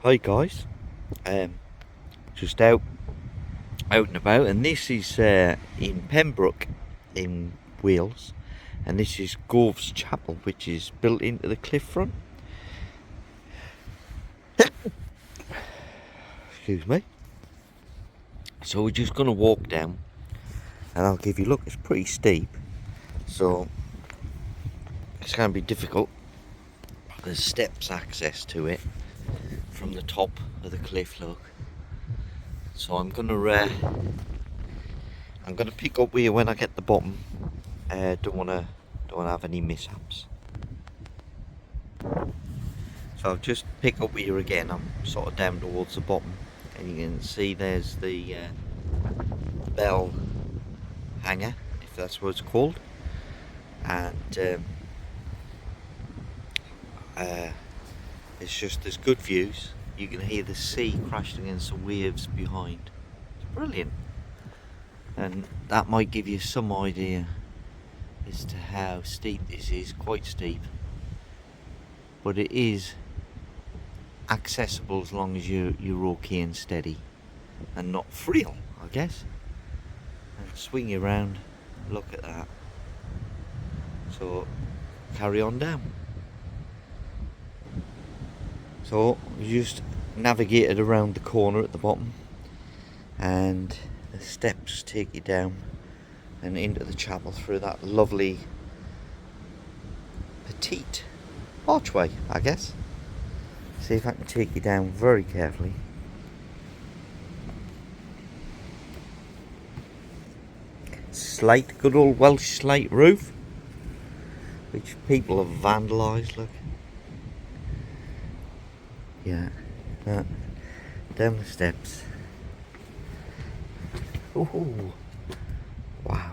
Hi guys, just out and about, and this is in Pembroke in Wales, and this is Gov's Chapel, which is built into the cliff front. Excuse me. So we're just gonna walk down, and I'll give you look. It's pretty steep, so it's gonna be difficult. There's steps access to it from the top of the cliff. Look. So I'm gonna pick up here when I get the bottom. Don't wanna have any mishaps. So I'll just pick up here again. I'm sort of down towards the bottom, and you can see there's the bell hanger, if that's what it's called, and there's good views. You can hear the sea crashing against the waves behind. It's brilliant, and that might give you some idea as to how steep this is. Quite steep, but it is accessible as long as you're okay and steady and not frail, I guess. And swing you around. Look at that. So carry on down. So we just navigated around the corner at the bottom, and the steps take you down and into the chapel through that lovely petite archway, I guess. See if I can take you down very carefully. Slate, good old Welsh slate roof, which people have vandalised. Look. Yeah, down the steps. Oh, wow.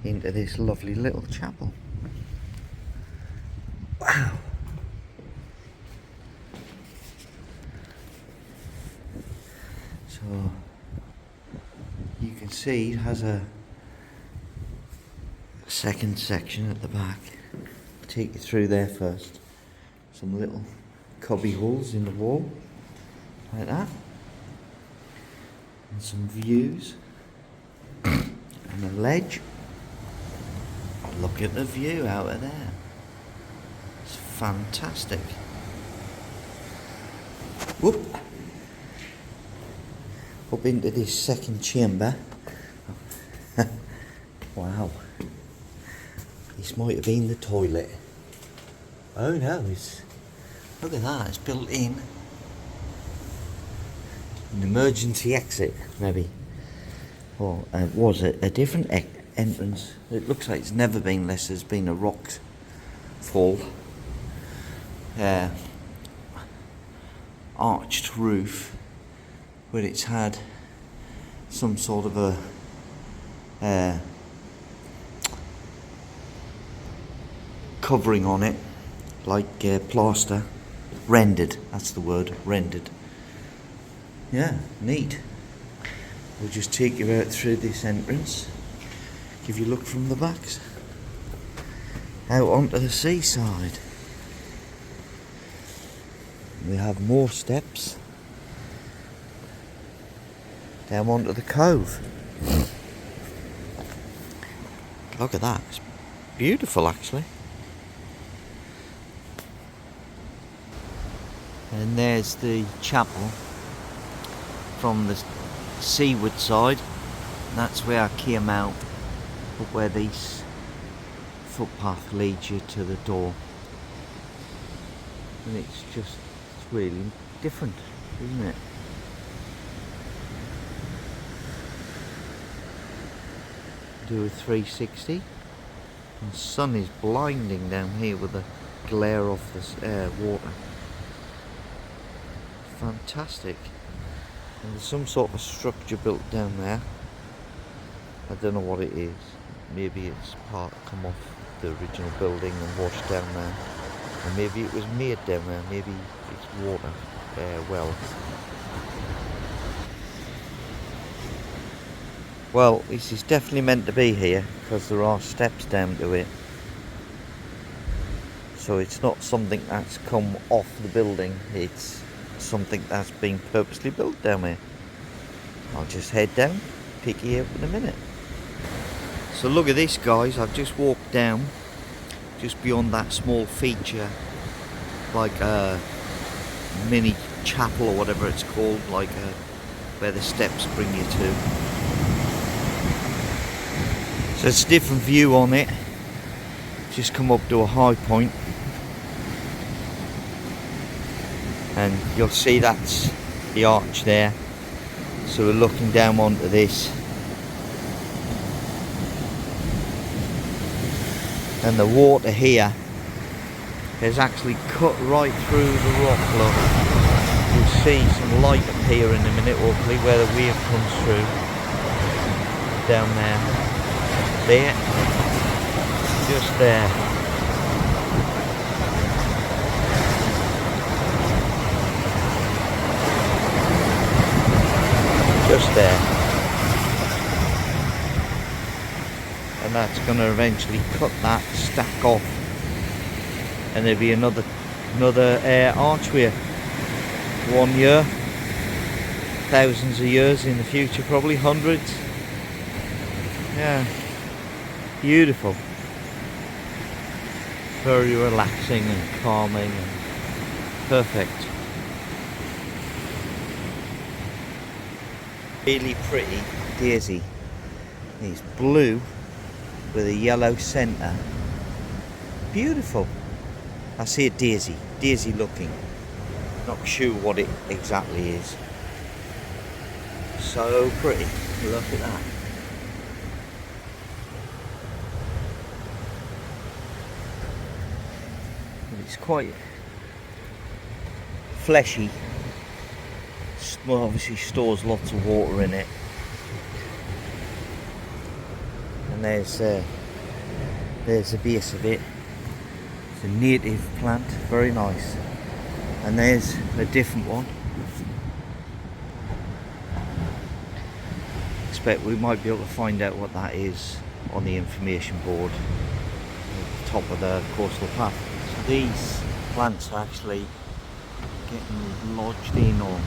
Into this lovely little chapel. Wow. So you can see it has a second section at the back. I'll take you through there first. Some little cubby holes in the wall, like that, and some views, and a ledge. Look at the view out of there. It's fantastic. Whoop. Up into this second chamber. Wow. This might have been the toilet. Oh no, look at that, it's built in. An emergency exit, maybe. Or was it a different entrance? It looks like it's never been unless there's been a rock fall. Arched roof, but it's had some sort of a covering on it, like plaster. Rendered, that's the word, rendered. Yeah, neat. We'll just take you out through this entrance, give you a look from the backs, out onto the seaside. We have more steps down onto the cove. Look at that, it's beautiful actually. And there's the chapel from the seaward side. And that's where I came out, up where this footpath leads you to the door. And it's really different, isn't it? Do a 360. And the sun is blinding down here with the glare off the water. Fantastic. And there's some sort of structure built down there. I don't know what it is. Maybe it's part come off the original building and washed down there. Or maybe it was made down there. Maybe it's water. Well, this is definitely meant to be here because there are steps down to it. So it's not something that's come off the building, it's something that's been purposely built down here. I'll just head down, pick you up in a minute. So look at this, guys. I've just walked down just beyond that small feature, like a mini chapel or whatever it's called, like where the steps bring you to. So it's a different view on it. Just come up to a high point and you'll see that's the arch there. So we're looking down onto this, and the water here is actually cut right through the rock. Look, you'll see some light appear in a minute, hopefully, where the wave comes through. Down there, just there. Just there. And that's going to eventually cut that stack off, and there'll be another archway. 1 year, thousands of years in the future, probably hundreds. Yeah, beautiful. Very relaxing and calming and perfect. Really pretty daisy. It's blue with a yellow centre. Beautiful. I see a daisy. Daisy looking. Not sure what it exactly is. So pretty. Look at that. It's quite fleshy. Well, obviously stores lots of water in it. And there's the base of it. It's a native plant, very nice. And there's a different one. Expect we might be able to find out what that is on the information board at the top of the coastal path. So these plants are actually getting lodged in or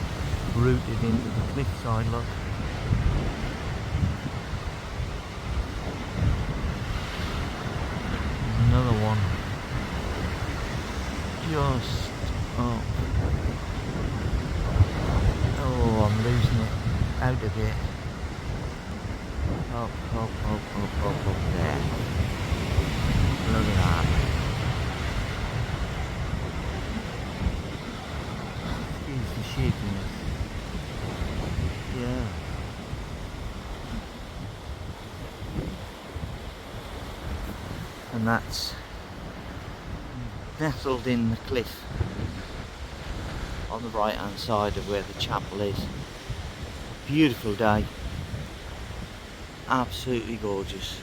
rooted into the cliffside. Look. Another one. Just up. Oh, I'm losing it out of it. Up there. Look at that. Excuse the shakiness. Yeah. And that's nestled in the cliff on the right hand side of where the chapel is. Beautiful day. Absolutely gorgeous.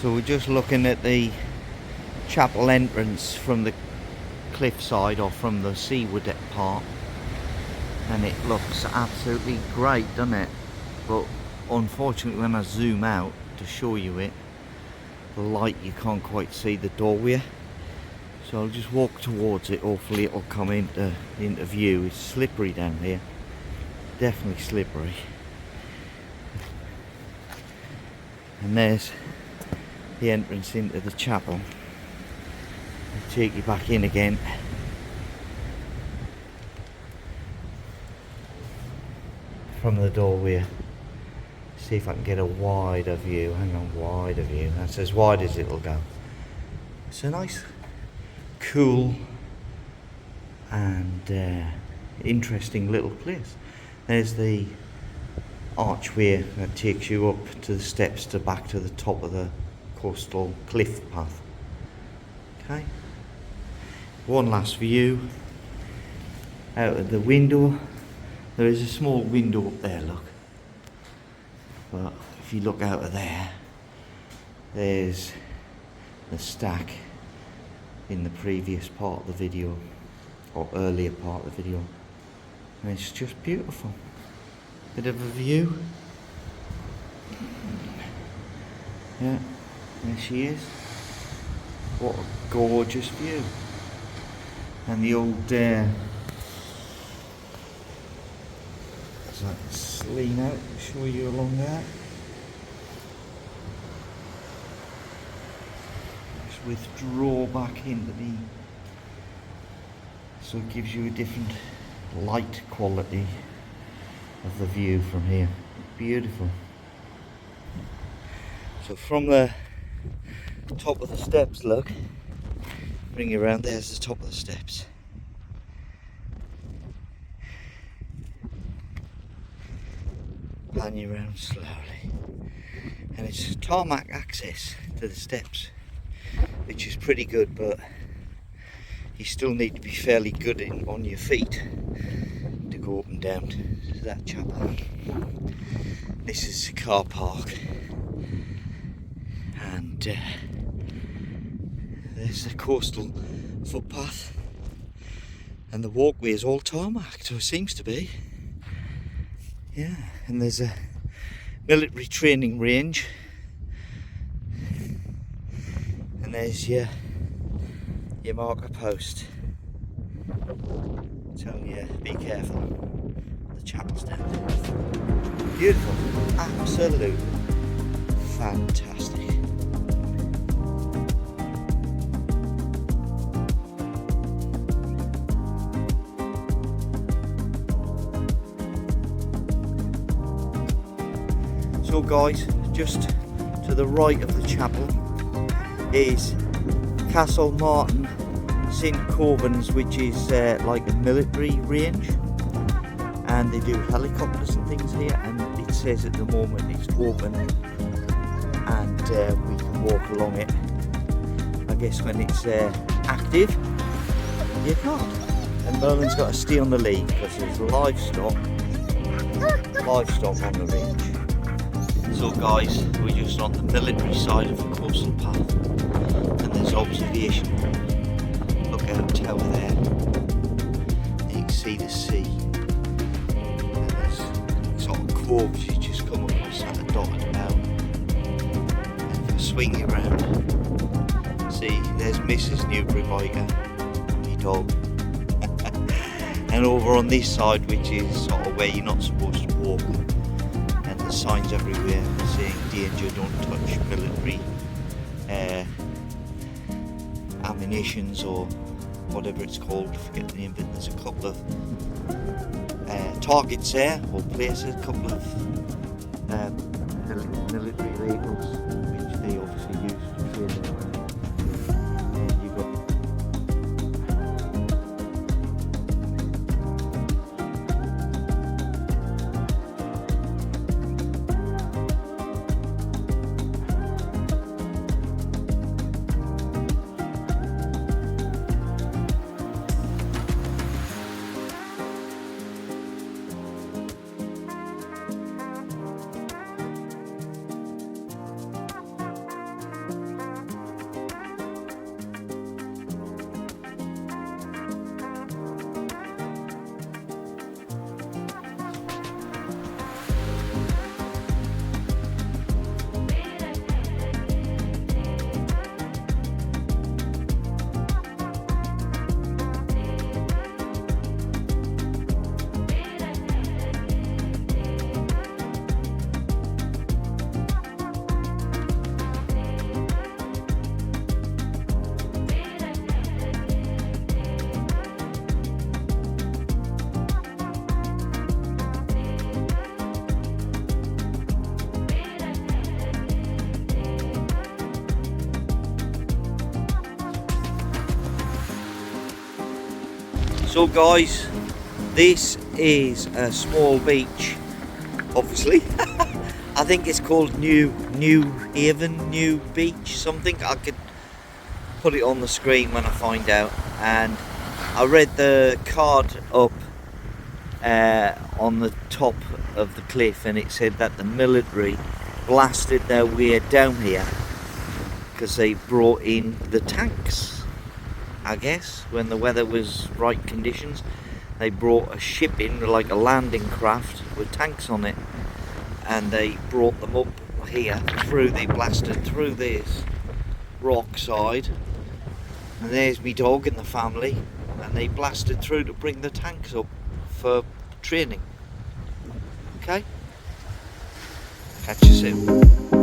So we're just looking at the chapel entrance from the cliffside or from the seaward part, and it looks absolutely great, doesn't it? But unfortunately when I zoom out to show you it, the light, you can't quite see the doorway. So I'll just walk towards it, hopefully it'll come into view. It's slippery down here, definitely slippery. And there's the entrance into the chapel. I'll take you back in again. From the doorway. See if I can get a wider view. Hang on, wider view. That's as wide as it'll go. It's a nice, cool and interesting little place. There's the archway that takes you up to the steps to back to the top of the coastal cliff path. Okay. One last view out of the window. There is a small window up there, look. But if you look out of there, there's the stack in the previous part of the video, or earlier part of the video. And it's just beautiful. Bit of a view. Yeah, there she is. What a gorgeous view. And the old so I can lean out and show you along there. Just withdraw back into the, so it gives you a different light quality of the view from here. Beautiful. So from the top of the steps, look, bring you around, there's the top of the steps. Pan you around slowly. And it's tarmac access to the steps, which is pretty good, but you still need to be fairly good on your feet to go up and down to that chapel. This is the car park, and there's the coastal footpath, and the walkway is all tarmac, so it seems to be. Yeah, and there's a military training range, and there's your marker post telling you be careful. The chapel's down there. Beautiful, absolutely fantastic. So guys, just to the right of the chapel is Castle Martin St Govan's, which is like a military range, and they do helicopters and things here, and it says at the moment it's open and we can walk along it. I guess when it's active you can't, and Merlin's got to stay on the lead because there's livestock on the range. So guys, we're just on the military side of the coastal path, and there's observation. Look out the tower there. You can see the sea. And there's sort of coves you just come across that are dotted about. And if I swing you around, see there's Mrs. Newbury Biker, my dog. And over on this side, which is sort of where you're not supposed to walk, signs everywhere saying danger, don't touch military ammunitions or whatever it's called, I forget the name of it. There's a couple of targets there, or places, a couple of military vehicles which they obviously use to train them. And you've got So guys, this is a small beach, obviously. I think it's called New Haven, New Beach, something. I could put it on the screen when I find out. And I read the card up on the top of the cliff, and it said that the military blasted their way down here because they brought in the tanks. I guess when the weather was right conditions, they brought a ship in, like a landing craft with tanks on it, and they brought them up here they blasted through this rock side. And there's me dog and the family, and they blasted through to bring the tanks up for training. Okay? Catch you soon.